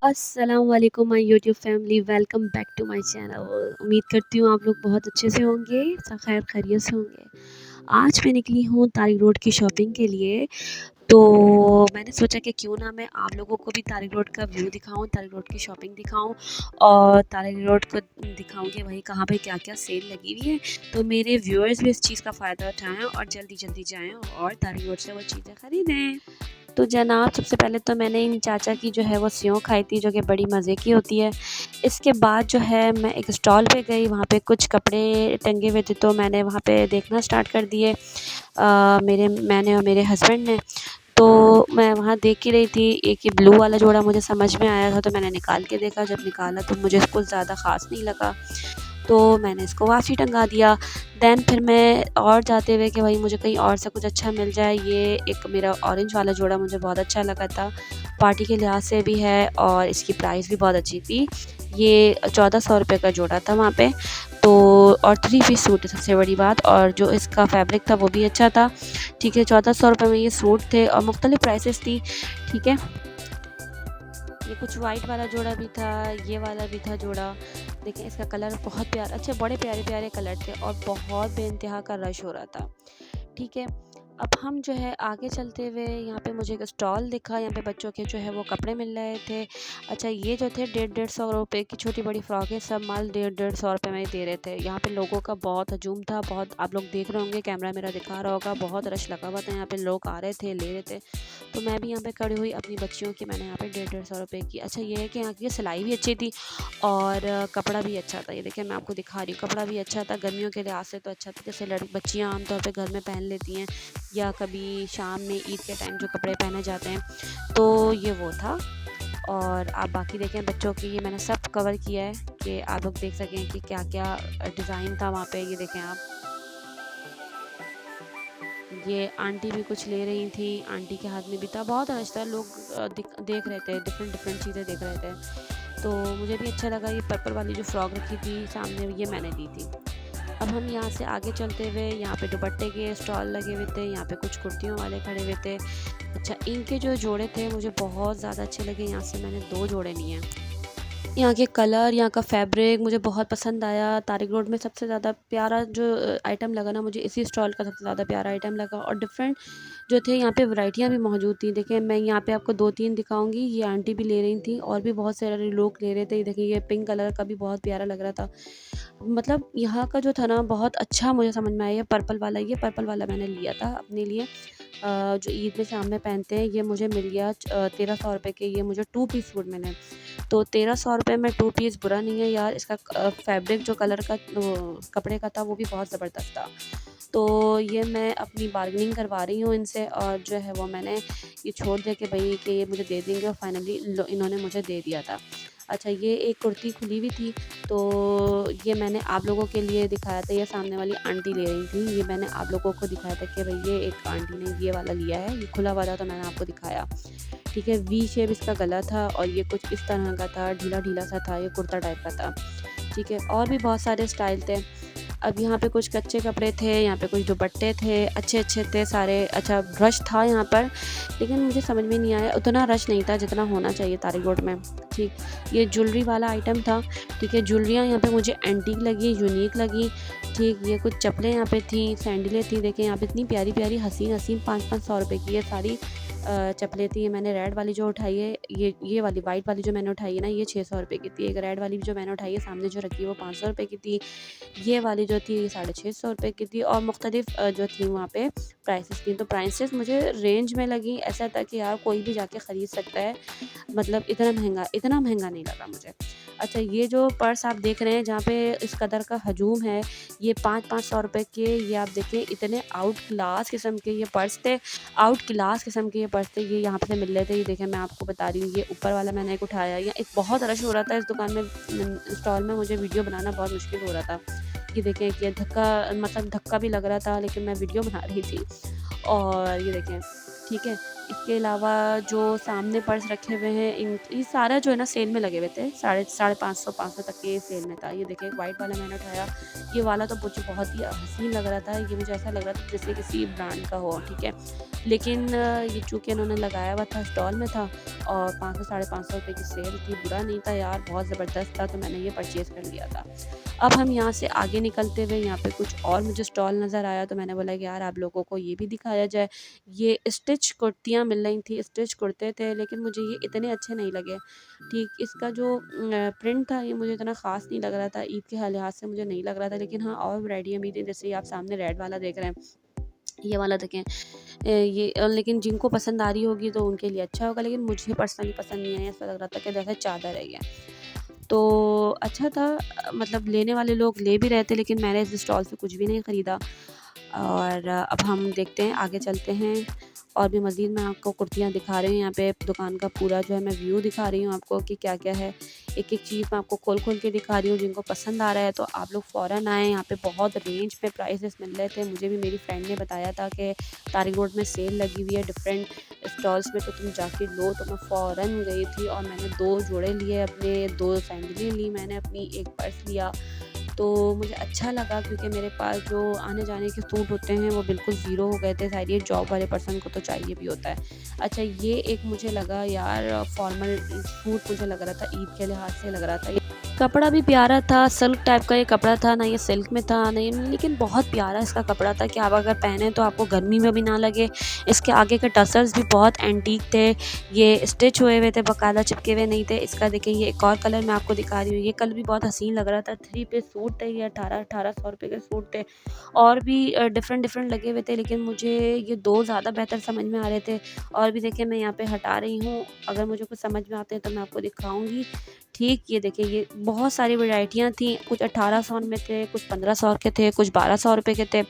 अस्सलाम वालेकुम my YouTube family, welcome back to my channel. उम्मीद करती हूँ आप लोग बहुत अच्छे से होंगे, सब खैर खैरियत से होंगे। आज मैं निकली हूँ तारिक रोड की शॉपिंग के लिए। तो मैंने सोचा कि क्यों ना मैं आप लोगों को भी तारिक रोड का व्यू दिखाऊं, तारिक रोड की शॉपिंग दिखाऊं और तारिक रोड को दिखाऊं कि वहीं कहाँ पे क्या क्या सेल लगी हुई है। तो मेरे व्यूअर्स भी इस चीज़ का फ़ायदा उठाएं और जल्दी जल्दी जाएं और तारिक रोड से वो चीज़ें ख़रीदें। तो जनाब, सबसे पहले तो मैंने इन चाचा की जो है वो सेव खाई थी, जो कि बड़ी मज़े की होती है। इसके बाद जो है मैं एक स्टॉल पे गई, वहाँ पे कुछ कपड़े टंगे हुए थे तो मैंने वहाँ पे देखना स्टार्ट कर दिए। मैंने और मेरे हस्बैंड ने। तो मैं वहाँ देख ही रही थी, एक ये ब्लू वाला जोड़ा मुझे समझ में आया था तो मैंने निकाल के देखा। जब निकाला तो मुझे कुछ ज़्यादा ख़ास नहीं लगा, तो मैंने इसको वापसी टंगा दिया। दैन फिर मैं और जाते हुए कि भाई मुझे कहीं और से कुछ अच्छा मिल जाए। ये एक मेरा ऑरेंज वाला जोड़ा मुझे बहुत अच्छा लगा था, पार्टी के लिहाज से भी है और इसकी प्राइस भी बहुत अच्छी थी। ये 1400 रुपये का जोड़ा था वहाँ पे। तो और 3 पीस सूट है सबसे बड़ी बात, और जो इसका फैब्रिक था वो भी अच्छा था। ठीक है, 1400 रुपये में ये सूट थे और मुख्तलिफ़ प्राइसेस थी। ठीक है, ये कुछ वाइट वाला जोड़ा भी था, ये वाला भी था जोड़ा। देखें, इसका कलर बहुत प्यारा, अच्छे बड़े प्यारे प्यारे कलर थे और बहुत बेइंतहा का रश हो रहा था। ठीक है, अब हम जो है आगे चलते हुए, यहाँ पे मुझे एक स्टॉल दिखा, यहाँ पे बच्चों के जो है वो कपड़े मिल रहे थे। अच्छा, ये जो थे 150 रुपये की छोटी बड़ी फ्रॉकें, सब माल 150 रुपये में दे रहे थे। यहाँ पे लोगों का बहुत हजूम था, बहुत आप लोग देख रहे होंगे, कैमरा मेरा दिखा रहा होगा, बहुत रश लगा हुआ था। यहाँ पे लोग आ रहे थे, ले रहे थे। तो मैं भी यहाँ पे खड़ी हुई अपनी बच्चियों की, मैंने यहाँ पे 150 रुपये की। अच्छा, ये है कि यहाँ की सिलाई भी अच्छी थी और कपड़ा भी अच्छा था। ये देखिए, मैं आपको दिखा रही हूँ, कपड़ा भी अच्छा था, गर्मियों के लिहाज से तो अच्छा था। जैसे बच्चियाँ आमतौर पर घर में पहन लेती हैं या कभी शाम में ईद के टाइम जो कपड़े पहने जाते हैं, तो ये वो था। और आप बाकी देखें बच्चों की, ये मैंने सब कवर किया है कि आप लोग देख सकें कि क्या क्या डिज़ाइन था वहाँ पे। ये देखें आप, ये आंटी भी कुछ ले रही थी, आंटी के हाथ में भी था, बहुत रश था, लोग देख रहे थे, डिफरेंट डिफरेंट चीज़ें देख रहे थे। तो मुझे भी अच्छा लगा। ये पर्पल वाली जो फ्रॉक रखी थी सामने, ये मैंने ली थी। अब हम यहाँ से आगे चलते हुए, यहाँ पे दुपट्टे के स्टॉल लगे हुए थे, यहाँ पे कुछ कुर्तियों वाले खड़े हुए थे। अच्छा, इनके जो जोड़े थे मुझे बहुत ज़्यादा अच्छे लगे। यहाँ से मैंने 2 जोड़े लिए हैं। यहाँ के कलर, यहाँ का फैब्रिक मुझे बहुत पसंद आया। तारिक रोड में सबसे ज़्यादा प्यारा जो आइटम लगा ना, मुझे इसी स्टॉल का सबसे ज़्यादा प्यारा आइटम लगा। और डिफरेंट जो थे यहाँ पे वैरायटियाँ भी मौजूद थी। देखिए, मैं यहाँ पे आपको 2-3 दिखाऊंगी। ये आंटी भी ले रही थी और भी बहुत सारे लोग ले रहे थे। देखिए, ये पिंक कलर का भी बहुत प्यारा लग रहा था। मतलब यहाँ का जो था ना, बहुत अच्छा मुझे समझ में आया। पर्पल वाला, ये पर्पल वाला मैंने लिया था अपने लिए, जो ईद में सामने पहनते हैं। ये मुझे मिल गया 1300 रुपये के। ये मुझे 2 पीस सूट मिले। तो 1300 रुपये में 2 पीस बुरा नहीं है यार। इसका फैब्रिक जो कलर का कपड़े का था वो भी बहुत ज़बरदस्त था। तो ये मैं अपनी बार्गेनिंग करवा रही हूँ इनसे, और जो है वो मैंने ये छोड़ दिया कि भाई कि ये मुझे दे देंगे, और फाइनली इन्होंने मुझे दे दिया था। अच्छा, ये एक कुर्ती खुली हुई थी, तो ये मैंने आप लोगों के लिए दिखाया था। ये सामने वाली आंटी ले रही थी, ये मैंने आप लोगों को दिखाया था कि भाई ये एक आंटी ने ये वाला लिया है, ये खुला वाला तो मैंने आपको दिखाया। ठीक है, वी शेप इसका गला था और ये कुछ इस तरह का था, ढीला ढीला सा था, ये कुर्ता टाइप का था। ठीक है, और भी बहुत सारे स्टाइल थे। अब यहाँ पे कुछ कच्चे कपड़े थे, यहाँ पे कुछ दुपट्टे थे, अच्छे अच्छे थे सारे। अच्छा, रश था यहाँ पर, लेकिन मुझे समझ में नहीं आया, उतना रश नहीं था जितना होना चाहिए तारिक रोड में। ठीक, ये ज्वेलरी वाला आइटम था। ठीक है, ज्वेलरियाँ यहाँ पे मुझे एंटीक लगी, यूनिक लगी। ठीक, ये कुछ चप्पलें यहाँ पे थी, सैंडलें थी। देखें यहाँ पे इतनी प्यारी प्यारी हसीन हसीन 500-500 रुपये की ये सारी चप्पलें थी। मैंने रेड वाली जो उठाई है, ये वाली वाइट वाली जो मैंने उठाई है ना, ये 600 रुपये की थी। एक रेड वाली जो मैंने उठाई है सामने जो रखी है, वो 500 रुपये की थी। ये वाली जो थी, ये 650 रुपये की थी। और मुख्तलिफ जो थी वहाँ पे प्राइसेस थी। तो प्राइसेस मुझे रेंज में लगी, ऐसा था कि यार कोई भी जाके ख़रीद सकता है, मतलब इतना महंगा नहीं लगा मुझे। अच्छा, ये जो पर्स आप देख रहे हैं जहाँ पे इस कदर का हजूम है, ये 500-500 रुपये के, ये आप देखें, इतने आउट क्लास किस्म के ये पर्स थे। आउट क्लास किस्म के ये पर्स थे, ये यहाँ पे मिल रहे थे। ये देखें, मैं आपको बता रही हूँ, ये ऊपर वाला मैंने एक उठाया। या एक बहुत रश हो रहा था इस दुकान में, स्टॉल में, मुझे वीडियो बनाना बहुत मुश्किल हो रहा था। ये देखें कि धक्का भी लग रहा था, लेकिन मैं वीडियो बना रही थी। और ये देखें, ठीक है। इसके अलावा जो सामने पर्स रखे हुए हैं ये सारा जो है ना सेल में लगे हुए थे, साढ़े साढ़े 500 तक के सेल में था। ये देखिए एक वाइट वाला मैंने उठाया, ये वाला तो मुझे बहुत ही हसीन लग रहा था। ये मुझे ऐसा लग रहा था जैसे किसी ब्रांड का हो, ठीक है। लेकिन ये चूँकि इन्होंने लगाया हुआ था, स्टॉल में था और 500 साढ़े 500 रुपये की सेल थी। बुरा नहीं था यार, बहुत ज़बरदस्त था, तो मैंने ये परचेज़ कर लिया था। अब हम यहाँ से आगे निकलते हुए यहाँ पे कुछ और मुझे स्टॉल नज़र आया, तो मैंने बोला कि यार आप लोगों को ये भी दिखाया जाए। ये स्टिच कुर्तियाँ मिल रही थी, स्टिच कुर्ते थे, लेकिन मुझे ये इतने अच्छे नहीं लगे। ठीक, इसका जो प्रिंट था ये मुझे इतना ख़ास नहीं लग रहा था, ईद के लिहाज से मुझे नहीं लग रहा था। लेकिन हाँ, और वैराइटियाँ भी थी, जैसे ये आप सामने रेड वाला देख रहे हैं, ये वाला देखें। लेकिन जिनको पसंद आ रही होगी तो उनके लिए अच्छा होगा, लेकिन मुझे पर्सनली पसंद नहीं आया। ऐसा लग रहा था कि जैसे चादर है ये। तो अच्छा था, मतलब लेने वाले लोग ले भी रहे थे, लेकिन मैंने इस स्टॉल से कुछ भी नहीं ख़रीदा। और अब हम देखते हैं, आगे चलते हैं और भी मज़ीद मैं आपको कुर्तियाँ दिखा रही हूँ। यहाँ पे दुकान का पूरा जो है मैं व्यू दिखा रही हूँ आपको कि क्या-क्या है। एक-एक चीज़ मैं आपको खोल-खोल के दिखा रही हूँ। जिनको पसंद आ रहा है तो आप लोग फ़ौरन आएँ। यहाँ पे बहुत रेंज पे प्राइसेस मिल रहे थे। मुझे भी मेरी फ्रेंड ने बताया था कि तारिक रोड में सेल लगी हुई है डिफरेंट स्टॉल्स में, तो तुम जाके लो। तो मैं फ़ौरन गई थी और मैंने 2 जोड़े लिए अपने, 2 सैंडलें ली मैंने अपनी, 1 पर्स लिया। तो मुझे अच्छा लगा क्योंकि मेरे पास जो आने-जाने के सूट होते हैं वो बिल्कुल ज़ीरो हो गए थे। शायद ये जॉब वाले पर्सन को तो चाहिए भी होता है। अच्छा, ये एक मुझे लगा यार फॉर्मल सूट मुझे लग रहा था, ईद के लिहाज से लग रहा था। कपड़ा भी प्यारा था, सिल्क टाइप का ये कपड़ा था, ना ये सिल्क में था ना ये, लेकिन बहुत प्यारा इसका कपड़ा था कि आप अगर पहने तो आपको गर्मी में भी ना लगे। इसके आगे के टसल्स भी बहुत एंटीक थे, ये स्टिच हुए हुए थे, बाकायदा चिपके हुए नहीं थे। इसका देखिए ये एक और कलर मैं आपको दिखा रही हूँ, ये कलर भी बहुत हसीन लग रहा था। 3 पीस सूट थे, ये 1800 रुपये के सूट थे और भी डिफरेंट डिफरेंट लगे हुए थे, लेकिन मुझे ये 2 ज़्यादा बेहतर समझ में आ रहे थे। और भी देखिए मैं यहाँ पे हटा रही हूँ, अगर मुझे कुछ समझ में आते हैं तो मैं आपको दिखाऊंगी। ठीक, ये देखिए ये बहुत सारी वैरायटियाँ थी, कुछ 1800 में थे, कुछ 1500 के थे, कुछ 1200 रुपये के थे।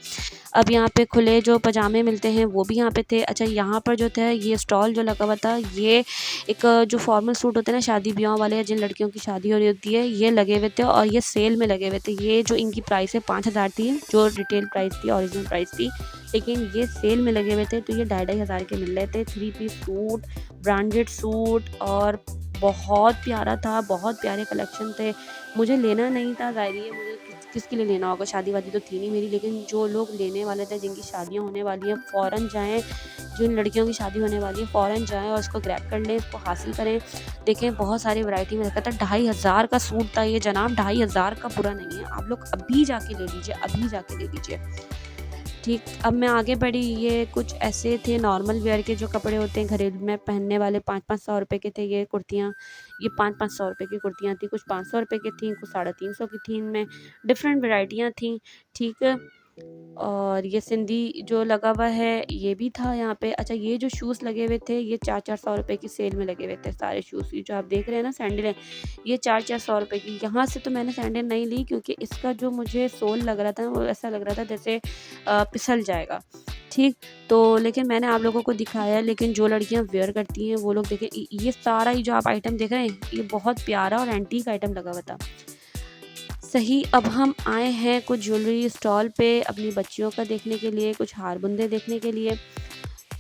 अब यहाँ पे खुले जो पजामे मिलते हैं वो भी यहाँ पे थे। अच्छा, यहाँ पर जो था ये स्टॉल जो लगा हुआ था, ये एक जो फॉर्मल सूट होते हैं ना शादी ब्याह वाले, या जिन लड़कियों की शादी हो रही होती है, ये लगे हुए थे और ये सेल में लगे हुए थे। ये जो इनकी प्राइस है 5000 थी, जो रिटेल प्राइस थी, ओरिजिनल प्राइस थी, लेकिन ये सेल में लगे हुए थे तो ये 2500 के मिल रहे थे। 3 पीस सूट, ब्रांडेड सूट, और बहुत प्यारा था, बहुत प्यारे कलेक्शन थे। मुझे लेना नहीं था, ज़ाहिर है मुझे किसके लिए लेना होगा, शादी-वादी तो थी नहीं मेरी, लेकिन जो लोग लेने वाले थे, जिनकी शादियाँ होने वाली हैं, फ़ौरन जाएँ। जिन लड़कियों की शादी होने वाली है फ़ौरन जाएँ और इसको ग्रैब कर लें, इसको हासिल करें। देखें बहुत सारी वैरायटी में रखा था, 2500 का सूट था ये जनाब, 2500 का बुरा नहीं है। आप लोग अभी जाके ले लीजिए, अभी जाके ले लीजिए। ठीक, अब मैं आगे बढ़ी, ये कुछ ऐसे थे नॉर्मल वेयर के जो कपड़े होते हैं घरेलू में पहनने वाले, 500-500 रुपये के थे ये कुर्तियाँ। ये 500-500 रुपये की कुर्तियाँ थी, कुछ 500 रुपये की थी, कुछ 350 की थी, इनमें डिफरेंट वैरायटियाँ थी। ठीक है, और ये सिंधी जो लगा हुआ है ये भी था यहाँ पे। अच्छा, ये जो शूज़ लगे हुए थे ये 400-400 रुपये की सेल में लगे हुए थे सारे शूज़। ये जो आप देख रहे हैं ना सैंडलें, ये 400-400 रुपये की। यहाँ से तो मैंने सैंडल नहीं ली क्योंकि इसका जो मुझे सोल लग रहा था वो ऐसा लग रहा था जैसे फिसल जाएगा। ठीक, तो लेकिन मैंने आप लोगों को दिखाया, लेकिन जो लड़कियाँ वेयर करती हैं वो लोग देखें, ये सारा ही जो आप आइटम देख रहे हैं ये बहुत प्यारा और एंटीक आइटम लगा हुआ था। सही, अब हम आए हैं कुछ ज्वेलरी स्टॉल पे अपनी बच्चियों का देखने के लिए, कुछ हार बुंदे देखने के लिए।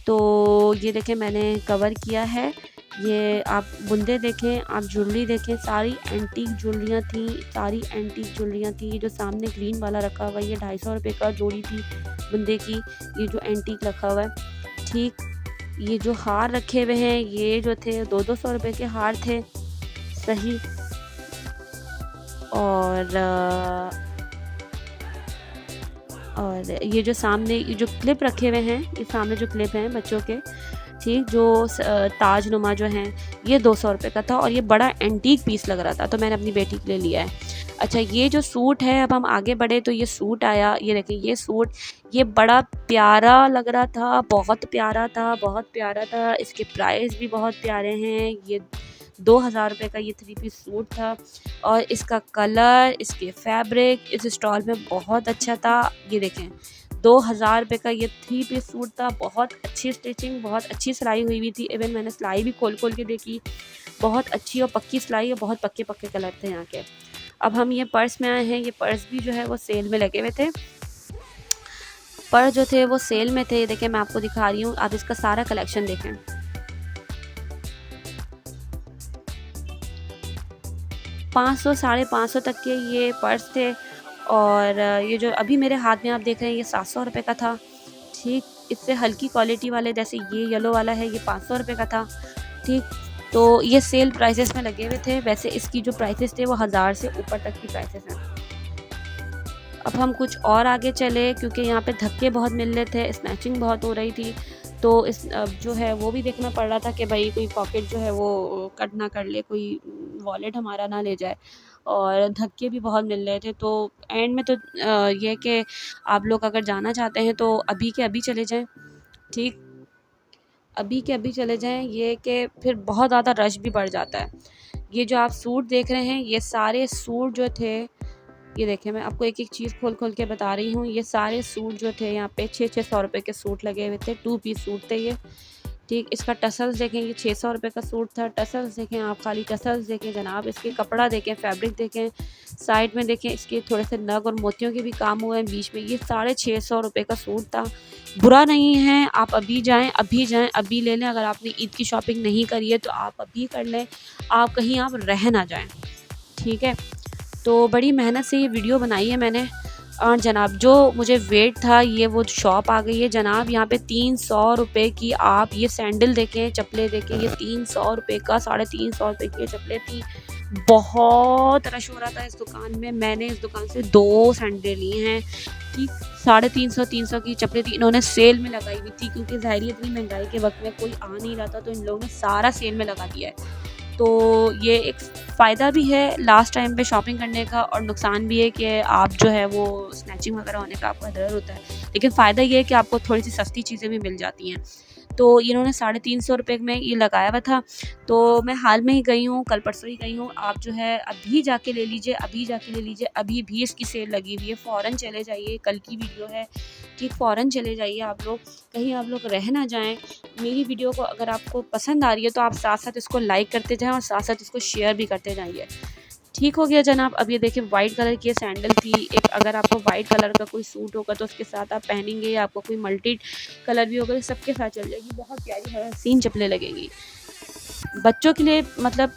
तो ये देखें मैंने कवर किया है, ये आप बुंदे देखें, आप ज्वेलरी देखें, सारी एंटीक ज्वेलरियाँ थी, सारी एंटीक ज्वेलरियाँ थी। ये जो सामने ग्रीन वाला रखा हुआ है ये 250 रुपये का जोड़ी थी बुंदे की, ये जो एंटीक रखा हुआ है। ठीक, ये जो हार रखे हुए हैं ये जो थे 200-200 रुपये के हार थे। सही, और ये जो सामने ये जो क्लिप रखे हुए हैं, ये सामने जो क्लिप हैं बच्चों के, ठीक, जो ताज नुमा जो हैं, ये 200 रुपये का था और ये बड़ा एंटीक पीस लग रहा था, तो मैंने अपनी बेटी के लिए लिया है। अच्छा, ये जो सूट है, अब हम आगे बढ़े तो ये सूट आया, ये देखें ये सूट, ये बड़ा प्यारा लग रहा था, बहुत प्यारा था, बहुत प्यारा था। इसके प्राइस भी बहुत प्यारे हैं। ये 2000 रुपये का ये 3 पीस सूट था और इसका कलर, इसके फैब्रिक इस स्टॉल में बहुत अच्छा था। ये देखें 2000 रुपये का ये 3 पीस सूट था, बहुत अच्छी स्टिचिंग, बहुत अच्छी सिलाई हुई हुई थी। इवन मैंने सिलाई भी खोल खोल के देखी, बहुत अच्छी और पक्की सिलाई और बहुत पक्के पक्के कलर थे यहाँ के। अब हम ये पर्स में आए हैं, ये पर्स भी जो है वो सेल में लगे हुए थे। पर्स जो थे वो सेल में थे। देखिए मैं आपको दिखा रही हूँ, आप इसका सारा कलेक्शन देखें। 500 550 तक के ये पर्स थे। और ये जो अभी मेरे हाथ में आप देख रहे हैं ये 700 रुपये का था। ठीक, इससे हल्की क्वालिटी वाले जैसे ये येलो वाला है ये 500 रुपये का था। ठीक, तो ये सेल प्राइसेस में लगे हुए थे। वैसे इसकी जो प्राइसेस थे वो 1000 से ऊपर तक की प्राइसेस हैं। अब हम कुछ और आगे चले, क्योंकि यहाँ पे धक्के बहुत मिल रहे थे, स्नैचिंग बहुत हो रही थी, तो इस अब जो है वो भी देखना पड़ रहा था कि भाई कोई पॉकेट जो है वो कट ना कर ले, कोई वॉलेट हमारा ना ले जाए। और धक्के भी बहुत मिल रहे थे। तो एंड में तो ये कि आप लोग अगर जाना चाहते हैं तो अभी के अभी चले जाएं। ठीक, अभी के अभी चले जाएं, ये कि फिर बहुत ज़्यादा रश भी बढ़ जाता है। ये जो आप सूट देख रहे हैं ये सारे सूट जो थे, ये देखें मैं आपको एक एक चीज़ खोल खोल के बता रही हूँ। ये सारे सूट जो थे यहाँ पे 600 रुपये के सूट लगे हुए थे, 2 पीस सूट थे ये। ठीक, इसका टसल्स देखें, ये 600 रुपये का सूट था। टसल्स देखें आप, खाली टसल्स देखें जनाब, इसके कपड़ा देखें, फैब्रिक देखें, साइड में देखें इसके थोड़े से नग और मोतियों के भी काम हुए हैं बीच में। ये 650 रुपये का सूट था। बुरा नहीं है, आप अभी जाएं, अभी जाएं, अभी ले लें। अगर आपने ईद की शॉपिंग नहीं करी है तो आप अभी कर लें, आप कहीं आप रह ना जाएं। ठीक है, तो बड़ी मेहनत से ये वीडियो बनाई है मैंने। और जनाब जो मुझे वेट था, ये वो शॉप आ गई है जनाब। यहाँ पे 300 रुपये की आप ये सैंडल देखें, चप्पलें देखें, ये 300 रुपये का 350 रुपये की चप्पलें थी। बहुत रश हो रहा था इस दुकान में। मैंने इस दुकान से 2 सैंडल लिए हैं। ठीक, 350 की चप्पलें थी, इन्होंने सेल में लगाई हुई थी, क्योंकि ज़ाहिर इतनी महंगाई के वक्त में कोई आ नहीं रहा था, तो इन लोगों ने सारा सेल में लगा दिया है। तो ये एक फ़ायदा भी है लास्ट टाइम पे शॉपिंग करने का, और नुकसान भी है कि आप जो है वो स्नैचिंग वगैरह होने का आपका डर होता है। लेकिन फ़ायदा ये है कि आपको थोड़ी सी सस्ती चीज़ें भी मिल जाती हैं। तो इन्होंने 350 रुपये में ये लगाया हुआ था। तो मैं हाल में ही गई हूँ, कल परसों ही गई हूँ। आप जो है अभी जाके ले लीजिए, अभी जाके ले लीजिए, अभी भी इसकी सेल लगी हुई है। फ़ौरन चले जाइए, कल की वीडियो है। ठीक, फ़ौरन चले जाइए आप लोग, कहीं आप लोग रह ना जाएँ। मेरी वीडियो को अगर आपको पसंद आ रही है तो आप साथ-साथ इसको लाइक करते जाएँ और साथ-साथ इसको शेयर भी करते जाइए। ठीक हो गया जनाब। अब ये देखिए वाइट कलर की ये सैंडल थी। एक अगर आपको वाइट कलर का कोई सूट होगा तो उसके साथ आप पहनेंगे, या आपको कोई मल्टी कलर भी होगा तो सबके साथ चल जाएगी। बहुत प्यारी हसीन चप्पलें लगेंगी। बच्चों के लिए, मतलब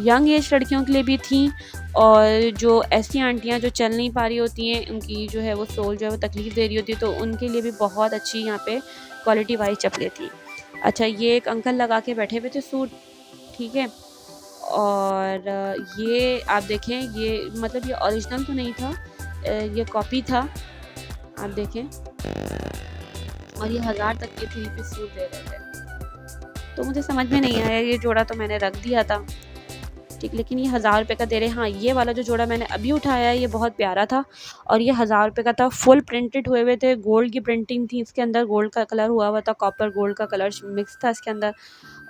यंग एज लड़कियों के लिए भी थी, और जो ऐसी आंटियाँ जो चल नहीं पा रही होती हैं, उनकी जो है वो सोल जो है वो तकलीफ़ दे रही होती है, तो उनके लिए भी बहुत अच्छी यहाँ पे क्वालिटी वाइज चप्पलें थी। अच्छा, ये एक अंकल लगा के बैठे हुए थे सूट। ठीक है, और ये आप देखें, ये मतलब ये ओरिजिनल तो नहीं था, ये कॉपी था, आप देखें। और ये 1000 तक के 3 पीस सूट दे रहे थे। तो मुझे समझ में नहीं आया, ये जोड़ा तो मैंने रख दिया था। ठीक, लेकिन ये 1000 रुपये का दे रहे हैं। हाँ, ये वाला जो जोड़ा मैंने अभी उठाया है ये बहुत प्यारा था, और ये 1000 रुपये का था। फुल प्रिंटेड हुए हुए थे, गोल्ड की प्रिंटिंग थी इसके अंदर, गोल्ड का कलर हुआ हुआ था, कॉपर गोल्ड का कलर मिक्स था इसके अंदर,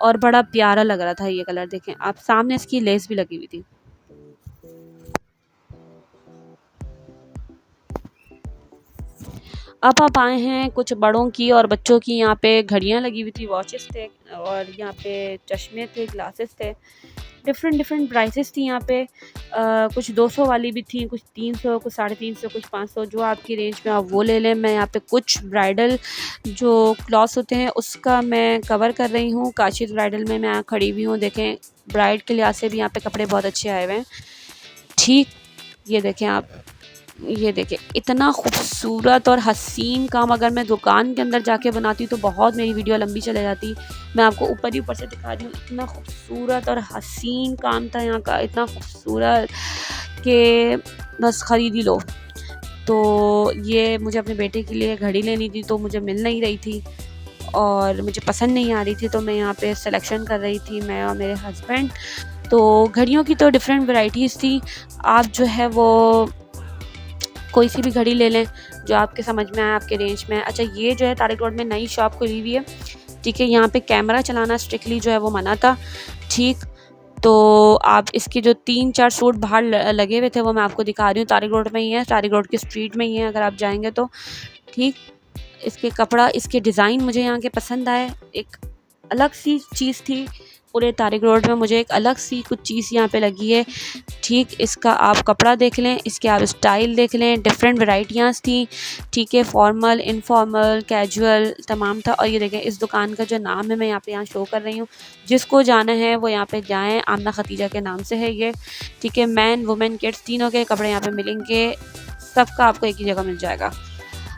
और बड़ा प्यारा लग रहा था ये कलर। देखें आप, सामने इसकी लेस भी लगी हुई थी। अब आप आए हैं कुछ बड़ों की और बच्चों की। यहाँ पे घड़ियाँ लगी हुई थी, वॉचेस थे, और यहाँ पे चश्मे थे, ग्लासेस थे। डिफरेंट डिफरेंट प्राइसेस थी यहाँ पे। कुछ 200 वाली भी थी, कुछ 300, कुछ 350, कुछ 500। जो आपकी रेंज में आप वो ले लें। मैं यहाँ पे कुछ ब्राइडल जो क्लॉथ्स होते हैं उसका मैं कवर कर रही हूँ। काशिद ब्राइडल में मैं यहाँ खड़ी हुई हूँ। देखें, ब्राइड के लिहाज से भी यहाँ पे कपड़े बहुत अच्छे आए हुए हैं। ठीक, ये देखें आप, ये देखें इतना खूबसूरत और हसीन काम। अगर मैं दुकान के अंदर जाके बनाती तो बहुत मेरी वीडियो लंबी चले जाती। मैं आपको ऊपर ही ऊपर से दिखा रही हूँ। इतना खूबसूरत और हसीन काम था यहाँ का, इतना खूबसूरत कि बस ख़रीद ही लो। तो ये मुझे अपने बेटे के लिए घड़ी लेनी थी, तो मुझे मिल नहीं रही थी और मुझे पसंद नहीं आ रही थी, तो मैं यहाँ पे सिलेक्शन कर रही थी, मैं और मेरे हस्बैंड। तो घड़ियों की तो डिफरेंट वैरायटीज़ थी। आप जो है वो कोई सी भी घड़ी ले लें जो आपके समझ में आए, आपके रेंज में। अच्छा, ये जो है तारिक रोड में नई शॉप खुली हुई है। ठीक है, यहाँ पे कैमरा चलाना स्ट्रिक्टली जो है वो मना था। ठीक, तो आप इसके जो 3-4 सूट बाहर लगे हुए थे वो मैं आपको दिखा रही हूँ। तारिक रोड में ही है, तारिक रोड की स्ट्रीट में ही है अगर आप जाएंगे तो। ठीक, इसके कपड़ा, इसके डिज़ाइन मुझे यहाँ के पसंद आए। एक अलग सी चीज़ थी पूरे तारिक रोड में मुझे एक अलग सी कुछ चीज़ यहाँ पे लगी है। ठीक, इसका आप कपड़ा देख लें, इसके आप स्टाइल देख लें, डिफरेंट वैराइटियाँ थी। ठीक है, फॉर्मल, इनफॉर्मल, कैजुअल तमाम था। और ये देखें इस दुकान का जो नाम है मैं यहाँ शो कर रही हूँ। जिसको जाना है वो यहाँ पे जाएँ, आमना खतीजा के नाम से है ये। ठीक है, मैन वुमेन किड्स तीनों के कपड़े यहाँ पे मिलेंगे, सबका आपको एक ही जगह मिल जाएगा।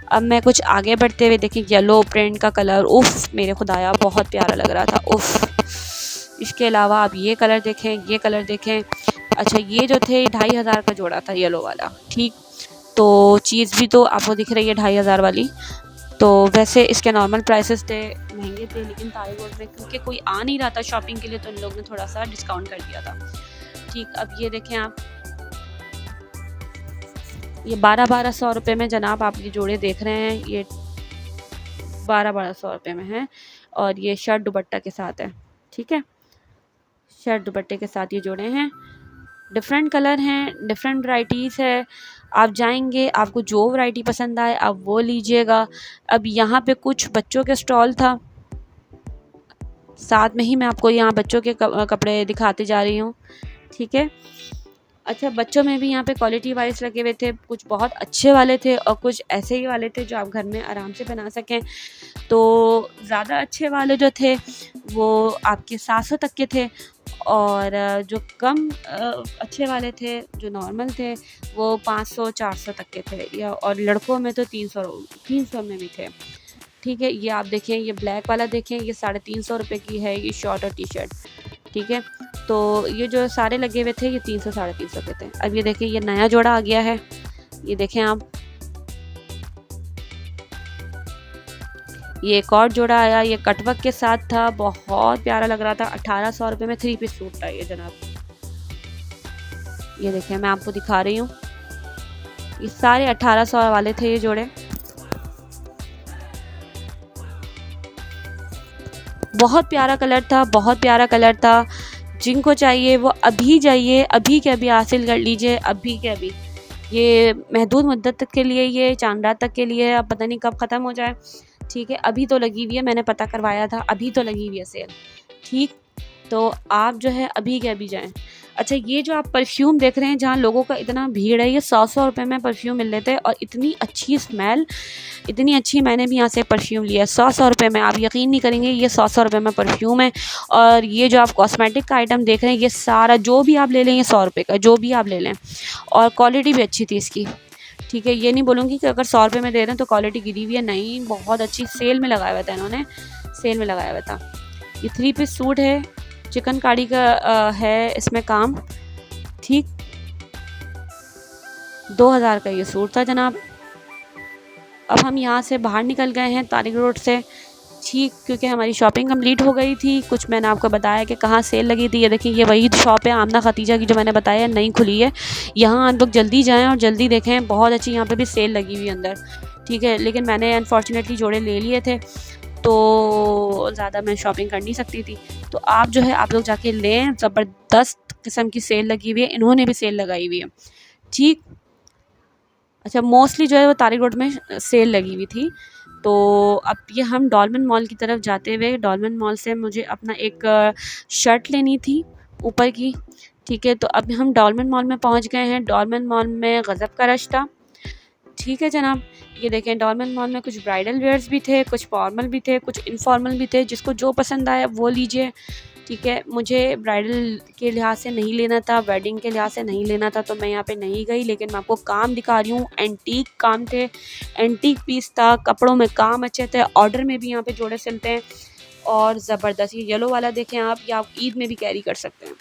अब मैं कुछ आगे बढ़ते हुए देखें, येलो प्रिंट का कलर, उफ़ मेरे खुदाया बहुत प्यारा लग रहा था, उफ़। इसके अलावा आप ये कलर देखें, ये कलर देखें। अच्छा, ये जो थे 2500 का जोड़ा था येलो वाला। ठीक, तो चीज़ भी तो आपको दिख रही है 2500 वाली। तो वैसे इसके नॉर्मल प्राइसेस थे, महंगे थे, लेकिन तारिक रोड में क्योंकि कोई आ नहीं रहा था शॉपिंग के लिए तो इन लोगों ने थोड़ा सा डिस्काउंट कर दिया था। ठीक, अब ये देखें आप, ये 1200 रुपये में जनाब आप ये जोड़े देख रहे हैं, ये 1200 रुपये में है। और ये शर्ट दुपट्टा के साथ है। ठीक है, शर्ट दुपट्टे के साथ ये जोड़े हैं, डिफरेंट कलर हैं, डिफरेंट वैराइटीज़ है। आप जाएंगे, आपको जो वैरायटी पसंद आए आप वो लीजिएगा। अब यहाँ पे कुछ बच्चों के स्टॉल था, साथ में ही मैं आपको यहाँ बच्चों के कपड़े दिखाते जा रही हूँ। ठीक है, अच्छा, बच्चों में भी यहाँ पे क्वालिटी वाइज लगे हुए थे, कुछ बहुत अच्छे वाले थे और कुछ ऐसे ही वाले थे जो आप घर में आराम से बना सकें। तो ज़्यादा अच्छे वाले जो थे वो आपके 700 तक के थे, और जो कम अच्छे वाले थे, जो नॉर्मल थे, वो 500-400 तक के थे, या और लड़कों में तो 300 में भी थे। ठीक है, ये आप देखें, ये ब्लैक वाला देखें, ये 350 रुपये की है, ये शॉर्ट और टी शर्ट। ठीक है, तो ये जो सारे लगे हुए थे ये 300-350 के थे। अब ये देखें, ये नया जोड़ा आ गया है, ये देखें आप, ये एक और जोड़ा आया, ये कटवर्क के साथ था, बहुत प्यारा लग रहा था। 1800 रुपये में 3 पीस सूट था ये जनाब। ये देखें, मैं आपको दिखा रही हूँ, ये सारे 1800 वाले थे ये जोड़े। बहुत प्यारा कलर था, बहुत प्यारा कलर था। जिनको चाहिए वो अभी जाइए, अभी के अभी हासिल कर लीजिए, अभी के अभी। ये महदूद मुद्दत तक के लिए, ये चांद रात तक के लिए, अब पता नहीं कब ख़त्म हो जाए। ठीक है, अभी तो लगी हुई है, मैंने पता करवाया था, अभी तो लगी हुई है सेल। ठीक, तो आप जो है अभी के अभी जाएं। अच्छा, ये जो आप परफ्यूम देख रहे हैं, जहाँ लोगों का इतना भीड़ है, ये 100 रुपये में परफ्यूम मिल रहे थे, और इतनी अच्छी स्मेल, इतनी अच्छी। मैंने भी यहाँ से परफ्यूम लिया 100 रुपये में, आप यकीन नहीं करेंगे, ये 100 रुपये में परफ्यूम है। और ये जो आप कॉस्मेटिक का आइटम देख रहे हैं, ये सारा जो भी आप ले लें, ये 100 रुपये का, जो भी आप ले लें, और क्वालिटी भी अच्छी थी इसकी। ठीक है, ये नहीं बोलूँगी कि अगर 100 रुपये में दे रहे हैं तो क्वालिटी गिरी हुई है, नहीं, बहुत अच्छी। सेल में लगाया हुआ था इन्होंने, सेल में लगाया हुआ था। ये 3 पीस सूट है, चिकनकारी का है इसमें काम। ठीक, 2000 का ये सूट था जनाब। अब हम यहाँ से बाहर निकल गए हैं तारिक रोड से। ठीक, क्योंकि हमारी शॉपिंग कंप्लीट हो गई थी। कुछ मैंने आपको बताया कि कहाँ सेल लगी थी, ये देखिए, ये वही शॉप है आमना खतीजा की जो मैंने बताया, नई खुली है। यहाँ आप लोग जल्दी जाएं और जल्दी देखें, बहुत अच्छी यहाँ पे भी सेल लगी हुई है अंदर। ठीक है, लेकिन मैंने अनफॉर्चुनेटली जोड़े ले लिए थे, तो ज़्यादा मैं शॉपिंग कर नहीं सकती थी। तो आप जो है आप लोग जाके लें, ज़बरदस्त किस्म की सेल लगी हुई है, इन्होंने भी सेल लगाई हुई है। ठीक, अच्छा, मोस्टली जो है वो तारिक रोड में सेल लगी हुई थी। तो अब ये हम डॉलमेन मॉल की तरफ जाते हुए, डॉलमेन मॉल से मुझे अपना एक शर्ट लेनी थी ऊपर की। ठीक है, तो अब हम डॉलमेन मॉल में पहुंच गए हैं। डॉलमेन मॉल में गज़ब का रश था। ठीक है जनाब, ये देखें, डॉलमेन मॉल में कुछ ब्राइडल वेयर्स भी थे, कुछ फॉर्मल भी थे, कुछ इनफॉर्मल भी थे, जिसको जो पसंद आया वो लीजिए। ठीक है, मुझे ब्राइडल के लिहाज से नहीं लेना था, वेडिंग के लिहाज से नहीं लेना था, तो मैं यहाँ पे नहीं गई। लेकिन मैं आपको काम दिखा रही हूँ, एंटीक काम थे, एंटीक पीस था, कपड़ों में काम अच्छे थे, ऑर्डर में भी यहाँ पे जोड़े सिलते हैं, और ज़बरदस्त। ये येलो वाला देखें आप, या आप ईद में भी कैरी कर सकते हैं।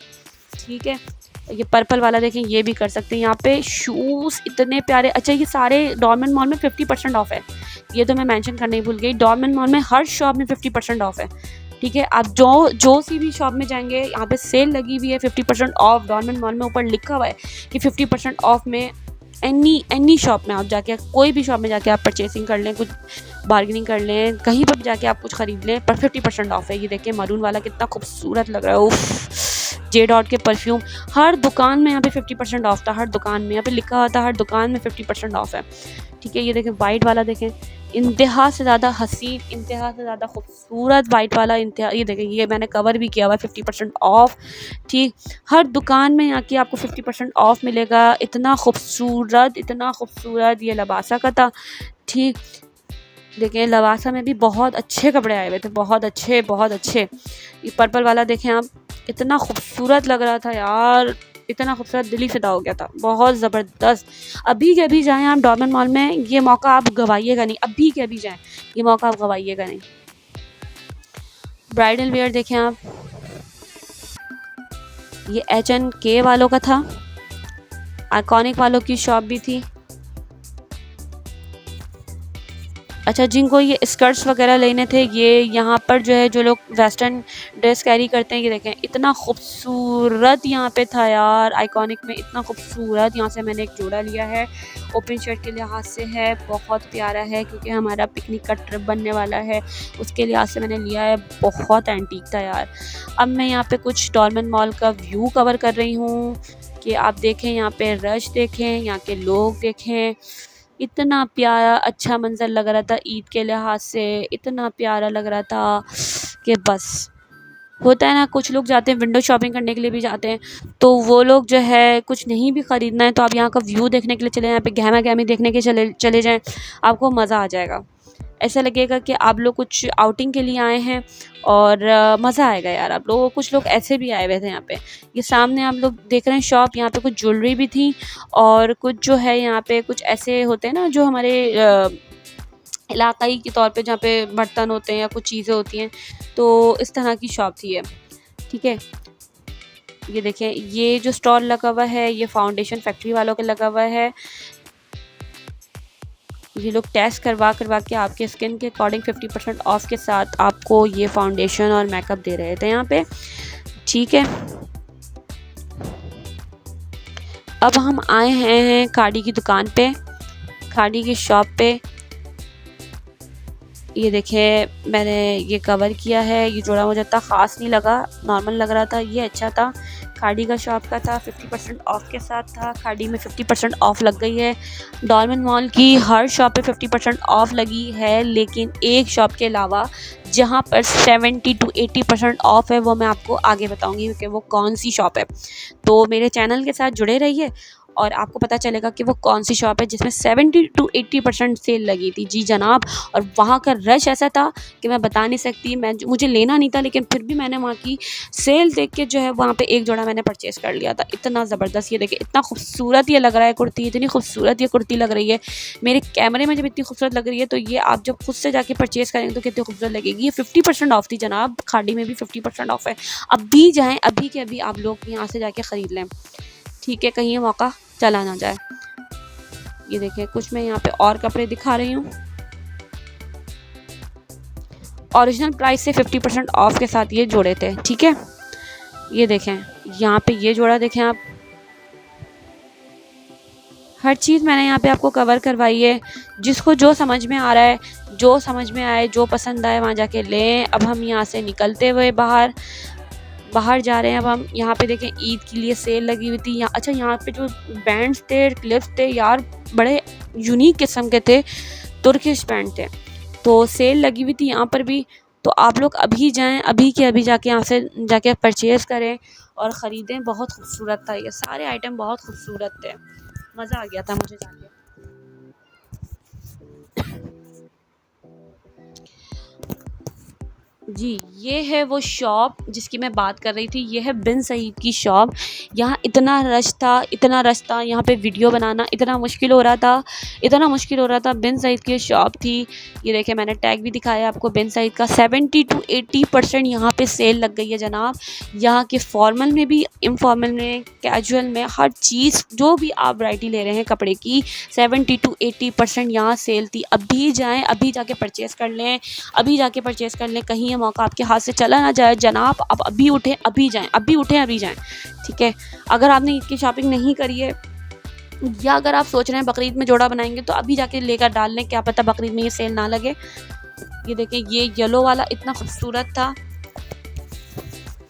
ठीक है, ये पर्पल वाला देखें, ये भी कर सकते हैं। यहाँ पे शूज़ इतने प्यारे। अच्छा, ये सारे डॉलमेन मॉल में 50% ऑफ है, ये तो मैं मेंशन करना ही भूल गई। डॉलमेन मॉल में हर शॉप में 50% ऑफ है। ठीक है, आप जो सी भी शॉप में जाएंगे, यहाँ पे सेल लगी हुई है, 50% ऑफ। डॉलमेन मॉल में ऊपर लिखा हुआ है कि 50% ऑफ में एनी शॉप में आप जाके, कोई भी शॉप में जाके आप परचेसिंग कर लें, कुछ बार्गेनिंग कर लें, कहीं पर जाके आप कुछ ख़रीद लें, पर 50% ऑफ है। ये देखिए, मरून वाला कितना खूबसूरत लग रहा है, उफ, जे डॉट के परफ्यूम, हर दुकान में यहाँ पे 50% ऑफ था। हर दुकान में यहाँ पे लिखा हुआ था हर दुकान में 50% ऑफ है। ठीक है, ये देखें वाइट वाला, देखें इंतहा से ज़्यादा हसीन, इंतहा से ज़्यादा खूबसूरत वाइट वाला, इंतहा। ये देखें, ये मैंने कवर भी किया हुआ है 50% ऑफ। ठीक, हर दुकान में यहाँ की आपको 50% ऑफ मिलेगा। इतना खूबसूरत ये लबासा का था। ठीक, देखें लबासा में भी बहुत अच्छे कपड़े आए हुए थे, बहुत अच्छे। ये पर्पल वाला देखें आप, इतना खूबसूरत लग रहा था यार, इतना खूबसूरत, दिल ही फिदा हो गया था, बहुत ज़बरदस्त। अभी के अभी जाएं आप डॉर्मन मॉल में, ये मौका आप गवाइएगा नहीं। अभी के अभी जाएं, ये मौका आप गवाइएगा नहीं। ब्राइडल वेयर देखें आप, ये H&K वालों का था, आइकॉनिक वालों की शॉप भी थी। अच्छा, जिनको ये स्कर्ट्स वगैरह लेने थे, ये यहाँ पर जो है, जो लोग वेस्टर्न ड्रेस कैरी करते हैं, ये देखें इतना खूबसूरत यहाँ पे था यार, आइकॉनिक में इतना खूबसूरत। यहाँ से मैंने एक जोड़ा लिया है, ओपन शर्ट के लिहाज से है, बहुत प्यारा है, क्योंकि हमारा पिकनिक का ट्रिप बनने वाला है, उसके लिहाज से मैंने लिया है। बहुत एंटीक था यार। अब मैं यहाँ पे कुछ डॉर्मन मॉल का व्यू कवर कर रही हूँ कि आप देखें, यहाँ पे रश देखें, यहाँ के लोग देखें, इतना प्यारा अच्छा मंज़र लग रहा था। ईद के लिहाज से इतना प्यारा लग रहा था कि बस, होता है ना, कुछ लोग जाते हैं विंडो शॉपिंग करने के लिए भी जाते हैं, तो वो लोग जो है कुछ नहीं भी ख़रीदना है तो आप यहाँ का व्यू देखने के लिए चले, यहाँ पे गहमा गहमी देखने के चले जाएँ, आपको मज़ा आ जाएगा। ऐसा लगेगा कि आप लोग कुछ आउटिंग के लिए आए हैं और मज़ा आएगा यार आप लोगों को। कुछ लोग ऐसे भी आए हुए थे यहाँ पे। ये सामने आप लोग देख रहे हैं शॉप, यहाँ पे कुछ ज्वेलरी भी थी और कुछ जो है यहाँ पे कुछ ऐसे होते हैं ना जो हमारे इलाकाई के तौर पे, जहाँ पे बर्तन होते हैं या कुछ चीज़ें होती हैं, तो इस तरह की शॉप थी ये। ठीक है, ये देखें, ये जो स्टॉल लगा हुआ है ये फाउंडेशन फैक्ट्री वालों के लगा हुआ है। ये लोग टेस्ट करवा के आपके स्किन के अकॉर्डिंग 50% ऑफ के साथ आपको ये फाउंडेशन और मेकअप दे रहे थे यहाँ पे। ठीक है, अब हम आए हैं खाड़ी की दुकान पे, खाड़ी की शॉप पे। ये देखें, मैंने ये कवर किया है। ये जोड़ा मुझे इतना ख़ास नहीं लगा, नॉर्मल लग रहा था, ये अच्छा था। खाड़ी का शॉप का था, 50% ऑफ के साथ था। खाड़ी में 50% ऑफ लग गई है। डॉर्मन मॉल की हर शॉप पे 50% ऑफ लगी है, लेकिन एक शॉप के अलावा जहाँ पर 70 to 80% ऑफ है, वो मैं आपको आगे बताऊँगी कि वो कौन सी शॉप है। तो मेरे चैनल के साथ जुड़े रहिए और आपको पता चलेगा कि वो कौन सी शॉप है जिसमें 70 to 80% सेल लगी थी। जी जनाब, और वहाँ का रश ऐसा था कि मैं बता नहीं सकती। मुझे लेना नहीं था, लेकिन फिर भी मैंने वहाँ की सेल देख के जो है वहाँ पे एक जोड़ा मैंने परचेज़ कर लिया था। इतना ज़बरदस्त, ये देखिए इतना खूबसूरत ये लग रहा है कुर्ती, इतनी खूबसूरत ये कुर्ती लग रही है मेरे कैमरे में। जब इतनी खूबसूरत लग रही है तो ये आप जब खुद से जाके परचेज़ करेंगे तो कितनी खूबसूरत लगेगी। ये 50% ऑफ थी जनाब, खाड़ी में भी 50% ऑफ है। अभी जाएँ, अभी के अभी आप लोग यहाँ से जाके ख़रीद लें। ठीक है, कहीं ये मौका चला ना जाए। ये देखें, कुछ मैं यहाँ पे और कपड़े दिखा रही हूँ। ओरिजिनल प्राइस से 50% ऑफ के साथ ये जोड़े थे। ठीक है, ये देखें, यहाँ पे ये जोड़ा देखें आप। हर चीज़ मैंने यहाँ पे आपको कवर करवाई है। जिसको जो समझ में आ रहा है, जो समझ में आए, जो पसंद आए, वहाँ जाके लें। अब हम यहाँ से निकलते हुए बाहर जा रहे हैं। अब हम यहाँ पे देखें, ईद के लिए सेल लगी हुई थी। अच्छा, यहाँ पे जो बैंड्स थे, क्लिप्स थे यार, बड़े यूनिक किस्म के थे, तुर्किश बैंड थे, तो सेल लगी हुई थी यहाँ पर भी। तो आप लोग अभी जाएं, अभी के अभी जाके यहाँ से जाके परचेज़ करें और ख़रीदें। बहुत खूबसूरत था, ये सारे आइटम बहुत खूबसूरत थे, मज़ा आ गया था मुझे जाके। जी, ये है वो शॉप जिसकी मैं बात कर रही थी। ये है बिन सईद की शॉप। यहाँ इतना रश था, यहाँ पे वीडियो बनाना इतना मुश्किल हो रहा था। बिन सईद की शॉप थी। ये देखिए, मैंने टैग भी दिखाया आपको बिन सईद का। 70 to 80% यहाँ पे सेल लग गई है जनाब। यहाँ के फॉर्मल में भी, इनफॉर्मल में, कैजुअल में, हर चीज़ जो भी आप वैरायटी ले रहे हैं कपड़े की, 70 to 80% यहाँ सेल थी। अभी जाएँ, अभी जाके परचेज़ कर लें, कहीं ये मौका आपके हाथ से चला ना जाए जनाब। आप अभी उठें, अभी जाएं। ठीक है, अगर आपने ईद की शॉपिंग नहीं करी है, या अगर आप सोच रहे हैं बकरीद में जोड़ा बनाएंगे, तो अभी जाके लेकर डाल लें, क्या पता बकरीद में ये सेल ना लगे। ये देखें, ये येलो वाला इतना खूबसूरत था,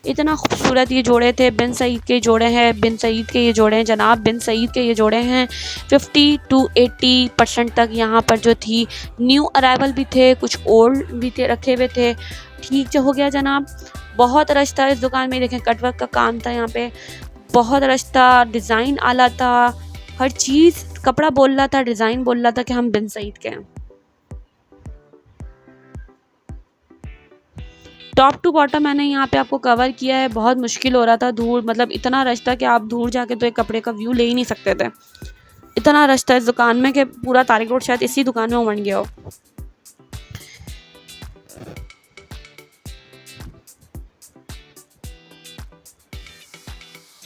इतना खूबसूरत ये जोड़े थे। बिन सईद के जोड़े हैं, बिन सईद के ये जोड़े हैं जनाब, बिन सईद के ये जोड़े हैं। 50 to 80% तक यहाँ पर जो थी न्यू अराइवल भी थे, कुछ ओल्ड भी थे, रखे हुए थे। ठीक जो हो गया जनाब। बहुत रश था इस दुकान में, देखें कटवर्क का काम था यहाँ पे, बहुत रश था, डिज़ाइन आला था, हर चीज़, कपड़ा बोल रहा था, डिज़ाइन बोल रहा था कि हम बिन सईद के हैं। टॉप टू बॉटम मैंने यहाँ पे आपको कवर किया है। बहुत मुश्किल हो रहा था, दूर मतलब इतना रश था कि आप दूर जाके तो एक कपड़े का व्यू ले ही नहीं सकते थे। इतना रश था इस दुकान में कि पूरा तारिक रोड शायद इसी दुकान में उमड़ गया हो।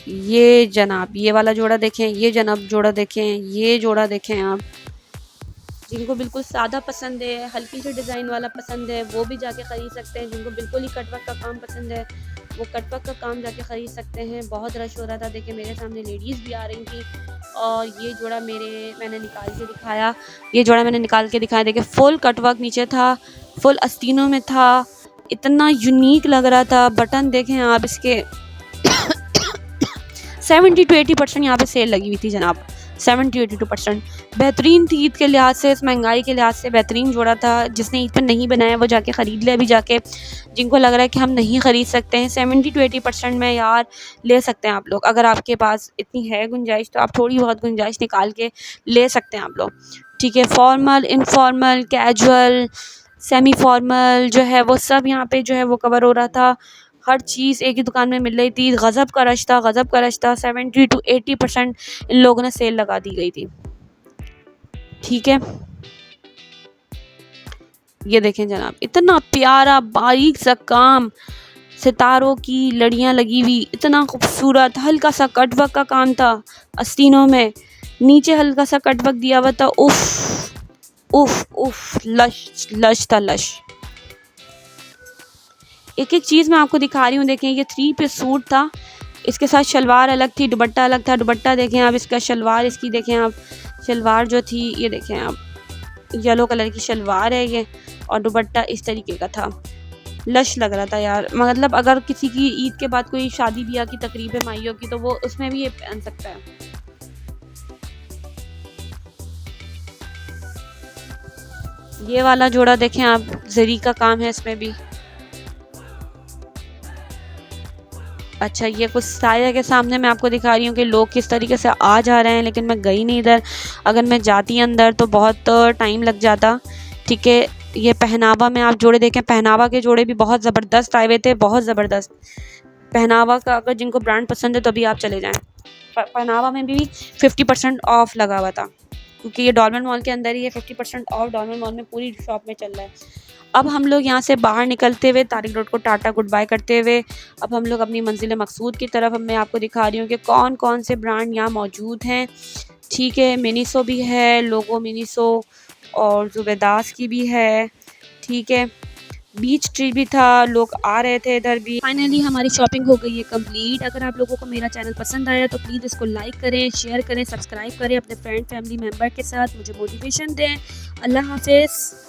ये जनाब ये वाला जोड़ा देखें, ये जनाब जोड़ा देखें, ये जोड़ा देखें आप। जिनको बिल्कुल सादा पसंद है, हल्की सी डिज़ाइन वाला पसंद है, वो भी जाके ख़रीद सकते हैं। जिनको बिल्कुल ही कटवर्क का काम पसंद है, वो कटवर्क का काम जाके ख़रीद सकते हैं। बहुत रश हो रहा था, देखिए मेरे सामने लेडीज़ भी आ रही थी। और ये जोड़ा मैंने निकाल के दिखाया, ये जोड़ा मैंने निकाल के दिखाया। देखिए फुल कटवर्क नीचे था, फुल आस्तीनों में था, इतना यूनिक लग रहा था। बटन देखें आप इसके 70 to 80% यहाँ पे सेल लगी हुई थी जनाब। 70 to 82% बेहतरीन थी। ईद के लिहाज से, इस महंगाई के लिहाज से बेहतरीन जोड़ा था। जिसने ईद पर नहीं बनाया वो जाके ख़रीद ले अभी जाके। जिनको लग रहा है कि हम नहीं ख़रीद सकते हैं, 70 to 80% में यार ले सकते हैं आप लोग। अगर आपके पास इतनी है गुंजाइश तो आप थोड़ी बहुत गुंजाइश निकाल के ले सकते हैं आप लोग। ठीक है, formal, informal, casual, semi formal जो है वो सब यहाँ पे जो है वो कवर हो रहा था। हर चीज़ एक ही दुकान में मिल रही थी। गज़ब का रश था, गज़ब का रश था। 70 to 80% इन लोगों ने सेल लगा दी गई थी। ठीक है, ये देखें जनाब, इतना प्यारा बारीक सा काम, सितारों की लड़ियाँ लगी हुई, इतना खूबसूरत। हल्का सा कटवर्क का काम था आस्तीनों में, नीचे हल्का सा कटवर्क दिया हुआ था। उफ उफ उफ, लश लश था, लश। एक एक चीज़ मैं आपको दिखा रही हूँ। देखें ये 3 पीस सूट था, इसके साथ शलवार अलग थी, दुपट्टा अलग था। दुपट्टा देखें आप, इसका शलवार, इसकी देखें आप, शलवार जो थी ये देखें आप, येलो कलर की शलवार है ये, और दुपट्टा इस तरीके का था। लश लग रहा था यार। मतलब अगर किसी की ईद के बाद कोई शादी ब्याह की तकरीब है माइयों की, तो वो उसमें भी ये पहन सकता है। ये वाला जोड़ा देखें आप, जरी का काम है इसमें भी। अच्छा, ये कुछ साया के सामने मैं आपको दिखा रही हूँ कि लोग किस तरीके से आ जा रहे हैं, लेकिन मैं गई नहीं इधर। अगर मैं जाती अंदर तो बहुत टाइम लग जाता। ठीक है, ये पहनावा में आप जोड़े देखें, पहनावा के जोड़े भी बहुत ज़बरदस्त आए हुए थे, बहुत ज़बरदस्त पहनावा का। अगर जिनको ब्रांड पसंद है तो अभी आप चले जाएँ। पहनावा में भी 50% ऑफ लगा हुआ था, क्योंकि ये डॉलमेंट मॉल के अंदर ही है। 50% ऑफ डॉलमेंट मॉल में पूरी शॉप में चल रहा है। अब हम लोग यहाँ से बाहर निकलते हुए तारिक रोड को टाटा गुड बाय करते हुए अब हम लोग अपनी मंजिल मकसूद की तरफ। अब मैं आपको दिखा रही हूँ कि कौन कौन से ब्रांड यहाँ मौजूद हैं। ठीक है, मिनीसो भी है, लोगो मिनीसो, और ज़ुबैदास की भी है। ठीक है, बीच ट्री भी था, लोग आ रहे थे इधर भी। फाइनली हमारी शॉपिंग हो गई है कंप्लीट। अगर आप लोगों को मेरा चैनल पसंद आया तो प्लीज़ इसको लाइक करें, शेयर करें, सब्सक्राइब करें अपने फ्रेंड फैमिली मेम्बर के साथ, मुझे मोटिवेशन दें। अल्लाह हाफिज़।